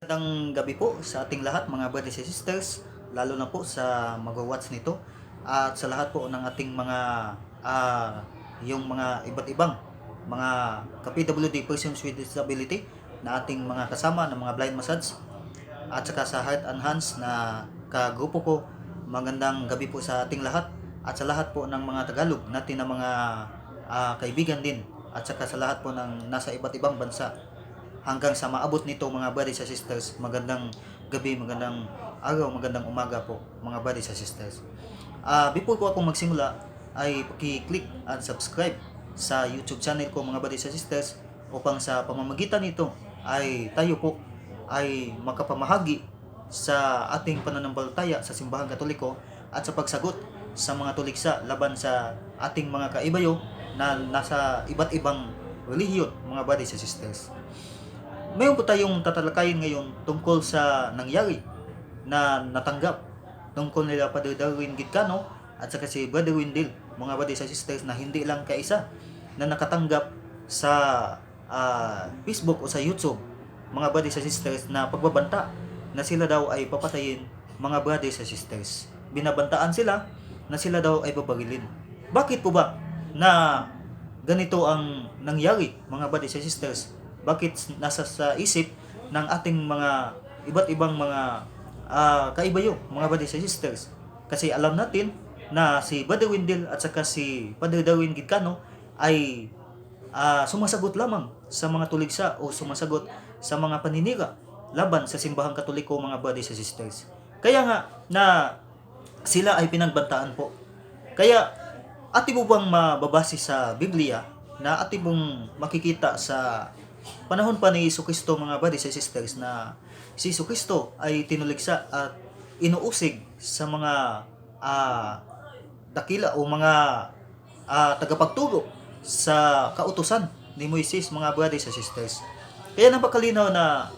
Magandang gabi po sa ating lahat mga brothers and sisters, lalo na po sa mag-watch nito at sa lahat po ng ating mga yung mga iba't ibang mga ka-PWD persons with disability na ating mga kasama ng mga blind massage at saka sa Heart and Hands na kagrupo ko. Magandang gabi po sa ating lahat at sa lahat po ng mga Tagalog natin na mga kaibigan din at saka sa lahat po ng nasa iba't ibang bansa hanggang sa maabot nito mga brothers and sisters. Magandang gabi, magandang araw, magandang umaga po mga brothers and sisters. Before ko ako magsimula ay paki-click and subscribe sa YouTube channel ko mga brothers and sisters upang sa pamamagitan nito ay tayo po ay makapamahagi sa ating pananampalataya sa Simbahang Katoliko at sa pagsagot sa mga tuliksa laban sa ating mga kaibayo na nasa iba't ibang relihiyon mga brothers and sisters. Mayroon po tayong tatalakayin ngayon tungkol sa nangyari na natanggap tungkol nila Padre Darwin Gitcano at saka si Brother Wendell, mga brothers and sisters, na hindi lang kaisa na nakatanggap sa Facebook o sa YouTube, mga brothers and sisters, na pagbabanta na sila daw ay papatayin, mga brothers and sisters. Binabantaan sila na sila daw ay babarilin. Bakit po ba na ganito ang nangyari, mga brothers and sisters? Bakit nasa sa isip ng ating mga iba't ibang mga kaibayo, mga brothers and sisters? Kasi alam natin na si Brother Wendell at saka si Padre Darwin Gitcano ay sumasagot lamang sa mga tuligsa o sumasagot sa mga paninira laban sa Simbahang Katoliko, mga brothers and sisters. Kaya nga na sila ay pinagbantaan po. Kaya atin mo bang mababase sa Biblia na atin mong makikita sa panahon pa ni Jesucristo, mga brothers and sisters, na si Jesucristo ay tinuligsa at inuusig sa mga dakila o mga tagapagturo sa kautusan ni Moises, mga brothers and sisters. Kaya napakalinaw na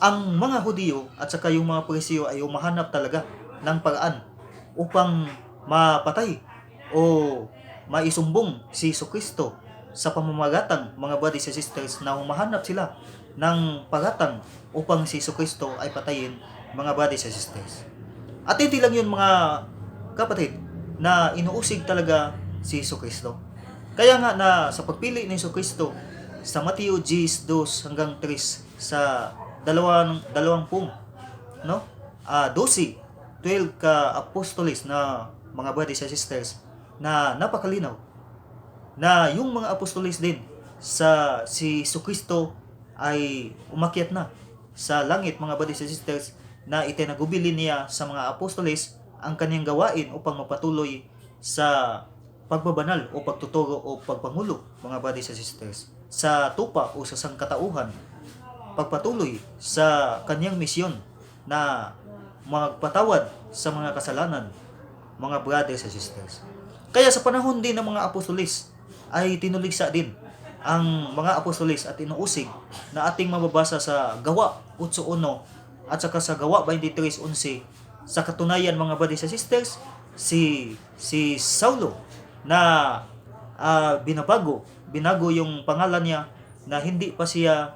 ang mga Hudiyo at saka yung mga Parisiyo ay umahanap talaga ng paraan upang mapatay o maisumbong si Jesucristo sa pamamagatang, mga brothers and sisters, na humahanap sila ng paratang upang si Jesucristo ay patayin, mga brothers and sisters. At hindi lang yun, mga kapatid, na inuusig talaga si Jesucristo. Kaya nga na sa pagpili ni Jesucristo sa Mateo 10:2 hanggang 3 sa 20, no? 12 ka apostoles na, mga brothers and sisters, na napakalinaw na yung mga apostoles din sa si Jesucristo ay umakyat na sa langit, mga brothers and sisters, na itinagubilin niya sa mga apostoles ang kanyang gawain upang mapatuloy sa pagbabanal o pagtuturo o pagpangulo, mga brothers and sisters, sa tupa o sa sangkatauhan, pagpatuloy sa kanyang misyon na magpatawad sa mga kasalanan, mga brothers and sisters. Kaya sa panahon din ng mga apostoles ay tinuligsa din ang mga apostoles at inuusig na ating mababasa sa Gawa 8:1 at saka sa Gawa 23:11. Sa katunayan, mga brothers and sisters, si Saulo na binago yung pangalan niya, na hindi pa siya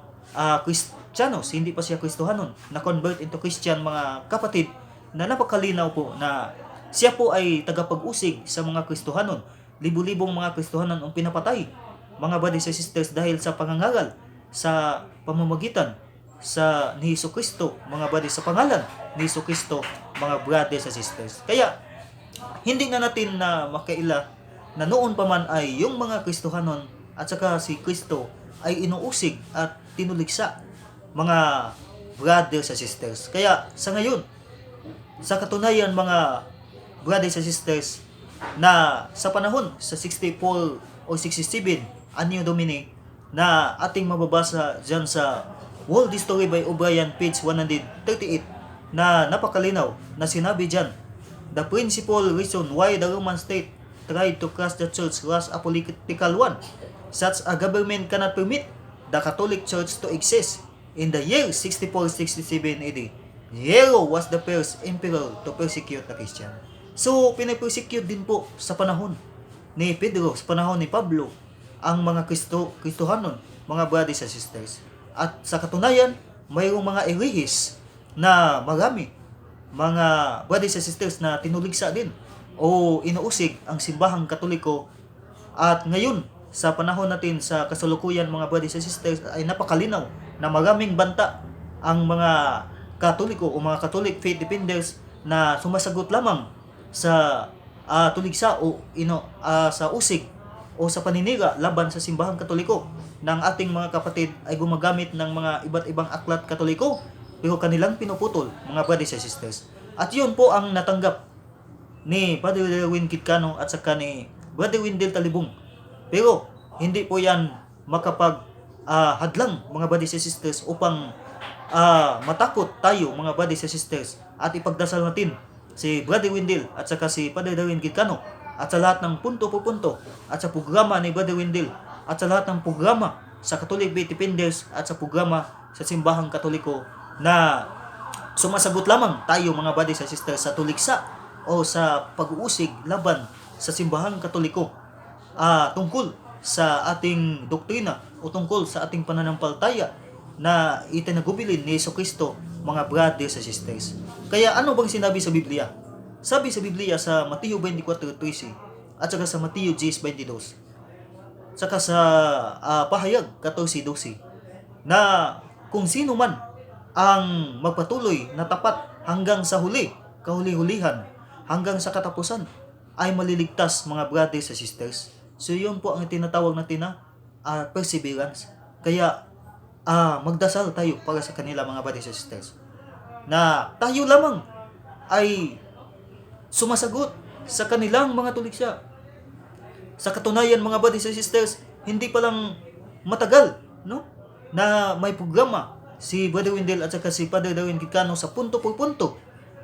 Kristiyanos, hindi pa siya Kristohanon, na convert into Christian, mga kapatid, na napakalinaw po na siya po ay tagapag-usig sa mga Kristohanon. Libu-libong mga Kristohanon ang pinapatay, mga brothers and sisters, dahil sa pangangaral sa pamamagitan sa ni Jesucristo, mga brothers, sa pangalan ni Jesucristo, mga brothers and sisters. Kaya hindi na natin na makaila na noon pa man ay yung mga Kristohanon at saka si Kristo ay inuusig at tinuligsa, mga brothers and sisters. Kaya sa ngayon, sa katunayan, mga brothers and sisters, na sa panahon sa 64 o 67 Anno Domini, na ating mababasa dyan sa World History by O'Brien, page 138, na napakalinaw na sinabi dyan, the principal reason why the Roman state tried to crush the church was a political one. Such a government cannot permit the Catholic Church to exist. In the year 64-67 AD, Nero was the first emperor to persecute the Christian. So, pinapersecute din po sa panahon ni Pedro, sa panahon ni Pablo, ang mga Kristohanon, mga brothers and sisters. At sa katunayan, mayroong mga erehis na marami, mga brothers and sisters, na tinuligsa din o inuusig ang simbahang Katoliko. At ngayon, sa panahon natin sa kasalukuyan mga brothers and sisters, ay napakalinaw na maraming banta ang mga Katoliko o mga Catholic faith defenders na sumasagot lamang sa tuligsa o sa usig o sa paninira laban sa simbahang Katoliko, ng ating mga kapatid ay gumagamit ng mga iba't ibang aklat Katoliko pero kanilang pinuputol, mga brothers and sisters. At yun po ang natanggap ni Brother Derwin Kitcano at saka ni Brother Windel Talibong. Pero hindi po yan hadlang, mga brothers and sisters, upang matakot tayo, mga brothers and sisters, at ipagdasal natin si Brother Windel at saka si Brother Derwin Kitcano at sa lahat ng punto po punto at sa programa ni Brother Windel at sa lahat ng programa sa Catholic Faith Defenders at sa programa sa Simbahang Katoliko, na sumasagot lamang tayo, mga brothers and sisters, sa tuligsa o sa pag-uusig laban sa Simbahang Katoliko tungkol sa ating doktrina o tungkol sa ating pananampalataya na itinagubilin ni Jesucristo, mga brothers and sisters. Kaya ano bang sinabi sa Biblia? Sabi sa Biblia sa Mateo 24:13 at saka sa Mateo 10:22, saka sa Pahayag 14:12, na kung sino man ang magpatuloy na tapat hanggang sa kahuli-hulihan, hanggang sa katapusan, ay maliligtas, mga brothers and sisters. So yun po ang tinatawag natin na perseverance. Kaya magdasal tayo para sa kanila, mga brothers and sisters, na tayo lamang ay sumasagot sa kanilang mga tuligsa. Sa katunayan, mga brothers and sisters, hindi pa lang matagal, no, na may programa si Brother Windel at saka si Father Derwin Kitcano sa punto por punto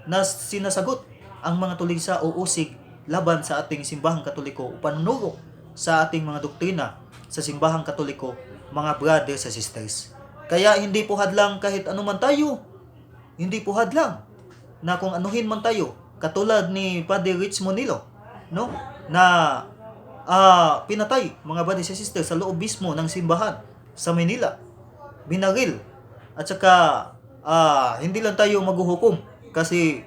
na sinasagot ang mga tuligsa o usig laban sa ating simbahang Katoliko o panunuro sa ating mga doktrina sa simbahang Katoliko, mga brothers and sisters. Kaya hindi po hadlang kahit anuman tayo. Hindi po hadlang na kung anuhin man tayo, katulad ni Padre Rich Monilo, no, na pinatay, mga brothers and sisters, sa loob mismo ng simbahan sa Manila, binaril, at saka hindi lang tayo maghuhukom kasi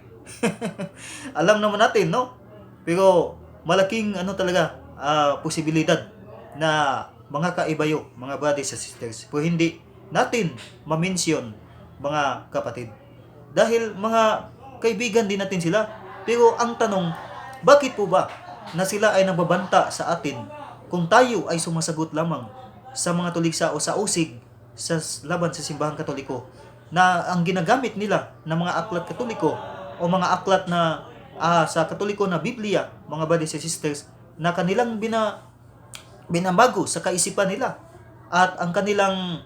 alam naman natin, no, pero malaking talaga posibilidad na mga kaibayo, mga brothers and sisters, pero hindi natin ma-mention, mga kapatid, dahil mga kaibigan din natin sila. Pero ang tanong, bakit po ba na sila ay nababanta sa atin kung tayo ay sumasagot lamang sa mga tuligsa o sa usig sa laban sa simbahang Katoliko, na ang ginagamit nila ng mga aklat Katoliko o mga aklat na sa Katoliko na Biblia, mga brothers and sisters, na kanilang binabago sa kaisipan nila, at ang kanilang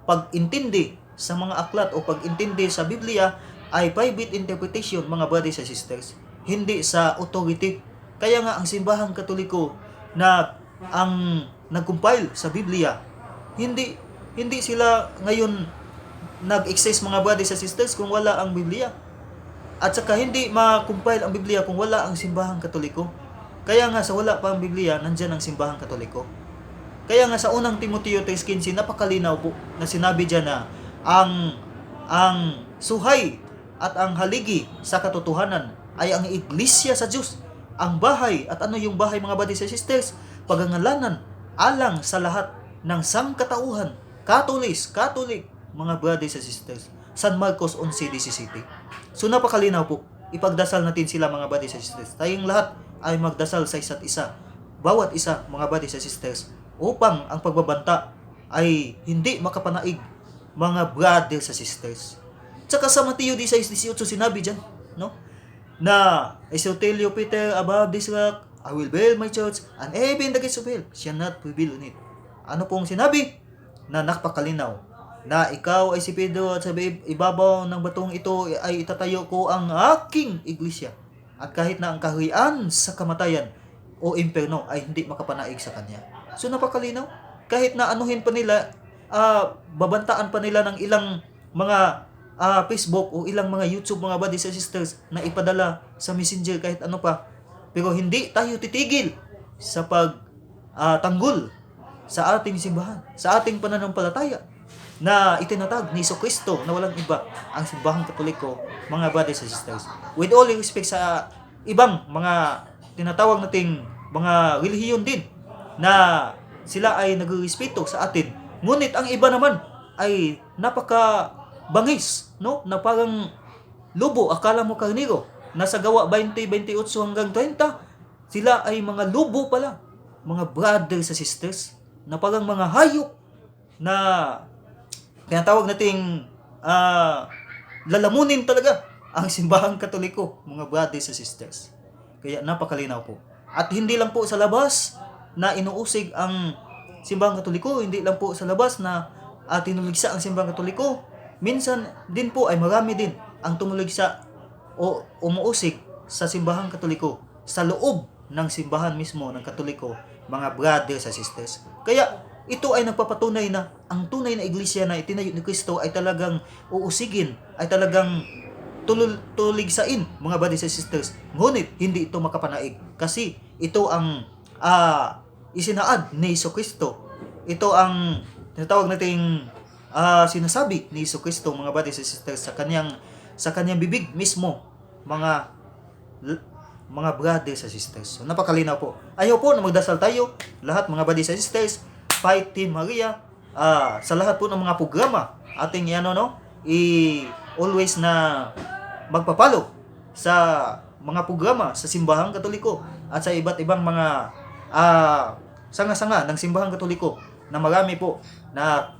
pag-intindi sa mga aklat o pag-intindi sa Biblia ay private interpretation, mga brothers and sisters, hindi sa authority. Kaya nga ang simbahang Katoliko na ang nag-compile sa Biblia, hindi sila ngayon nag-exist, mga brothers and sisters, kung wala ang Biblia. At saka hindi ma-compile ang Biblia kung wala ang simbahang Katoliko. Kaya nga sa wala pa ang Biblia, nandyan ang simbahang Katoliko. Kaya nga sa unang Timoteo 3:15, napakalinaw po na sinabi dyan na ang suhay at ang haligi sa katotohanan ay ang iglesia sa Diyos, ang bahay. At ano yung bahay, mga brothers and sisters? Pagangalanan alang sa lahat ng sangkatauhan, Catholic, mga brothers and sisters. San Marcos 11:17. So napakalinaw po. Ipagdasal natin sila, mga brothers and sisters. Tayong lahat ay magdasal sa isa't isa, bawat isa, mga brothers and sisters, upang ang pagbabanta ay hindi makapanaig, mga brothers and sisters. Tsaka sa Mateo 16:18 sinabi dyan, no, na I shall tell you, Peter, above this rock I will build my church, and even the gates of hell shall not prevail on it. Ano pong sinabi? Na napakalinaw, na ikaw ay si Pedro, at sa ibabaw ng batong ito ay itatayo ko ang aking iglesia, at kahit na ang kaharian sa kamatayan o imperno ay hindi makapanaig sa kanya. So napakalinaw, kahit na anuhin pa nila, babantaan pa nila ng ilang mga Facebook o ilang mga YouTube, mga brothers and sisters, na ipadala sa messenger, kahit ano pa, pero hindi tayo titigil sa tanggol sa ating simbahan, sa ating pananampalataya. na itinatag ni Jesucristo na walang iba ang simbahang Katoliko, mga brothers and sisters. With all respect sa ibang mga tinatawag nating mga relihiyon din na sila ay nagrespeto sa atin. Ngunit ang iba naman ay napaka bangis, no? Na parang lubo, akala mo karniro. Nasa Gawa 20:28 hanggang 30, sila ay mga lubo pala, mga brothers and sisters, na parang mga hayop na tinatawag nating lalamunin talaga ang simbahang Katoliko, mga brothers and sisters. Kaya napakalinaw po. At hindi lang po sa labas na inuusig ang simbahang Katoliko, hindi lang po sa labas na tinuligsa ang simbahang Katoliko. Minsan din po ay marami din ang tumuligsa o umuusig sa simbahang Katoliko sa loob ng simbahan mismo ng Katoliko, mga brothers and sisters. Kaya ito ay nagpapatunay na ang tunay na iglesia na itinayo ni Kristo ay talagang uusigin, ay talagang tuligsain, mga brothers and sisters. Ngunit hindi ito makapanaig kasi ito ang isinaad ni Jesucristo. Ito ang tinatawag nating sinasabi ni Jesucristo, mga brothers and sisters, sa kanyang bibig mismo, mga brothers and sisters. So, napakalinaw po. Ayaw po na magdasal tayo, lahat mga brothers and sisters, Fight Team Maria, sa lahat po ng mga programa, ating always na magpapalo sa mga programa sa simbahang Katoliko at sa iba't ibang mga sanga-sanga ng simbahang Katoliko na marami po na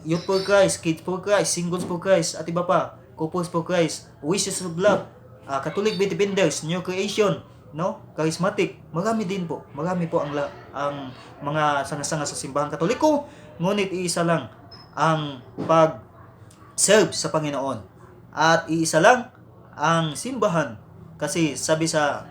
Youth for Christ, Kids for Christ, Singles for Christ at iba pa, Couples for Christ, Wishes of Love, Catholic Defenders, New Creation, no? Charismatic, marami din po. Marami po ang mga sanga-sanga sa simbahang Katoliko, ngunit iisa lang ang pag-serve sa Panginoon. At iisa lang ang simbahan. Kasi sabi sa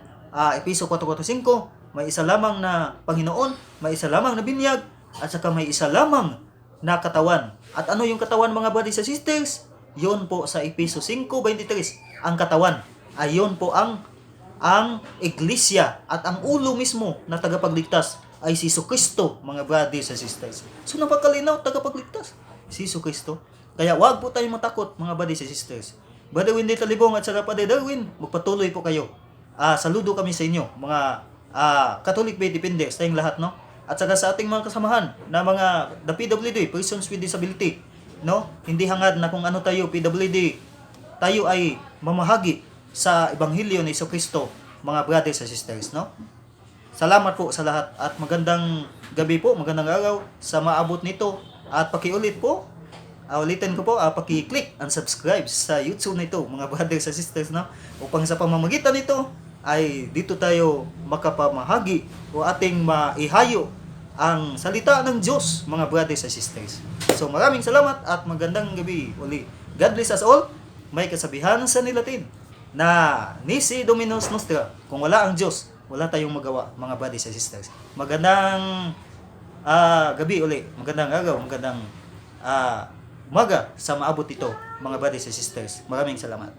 Efeso 4:5, may isa lamang na Panginoon, may isa lamang na binyag, at saka may isa lamang na katawan. At ano yung katawan, mga brothers and sisters? Yun po sa Efeso 5:23, ang katawan ay yun po ang iglesia, at ang ulo mismo na tagapagligtas ay si Jesucristo, mga brothers and sisters. So napakalinaw, tagapagligtas si Jesucristo. Kaya wag po tayong matakot, mga brothers and sisters. Brother Wendy Talibong at saka Padre Darwin, magpatuloy po kayo. Saludo kami sa inyo, mga Catholic Faith Defenders, tayong lahat, no? At saka sa ating mga kasamahan na mga the PWD, Persons with Disability, no? Hindi hangad na kung ano tayo, PWD, tayo ay mamahagi sa Ebanghelyo ni Jesucristo, mga brothers and sisters, no? Salamat po sa lahat at magandang gabi po, magandang araw sa maabot nito. At pakiulit po, ulitin ko po, paki-click and subscribe sa YouTube na ito, mga brothers and sisters, no? Upang sa pamamagitan nito ay dito tayo makapamahagi o ating maihayo ang salita ng Diyos, mga brothers and sisters. So maraming salamat at magandang gabi uli. God bless us all. May kasabihan sa Nilatin na nisi Dominus Nostra, kung wala ang Diyos, wala tayong magawa, mga brothers and sisters. Magandang gabi uli, magandang araw, magandang umaga sa maabot ito, mga brothers and sisters. Maraming salamat.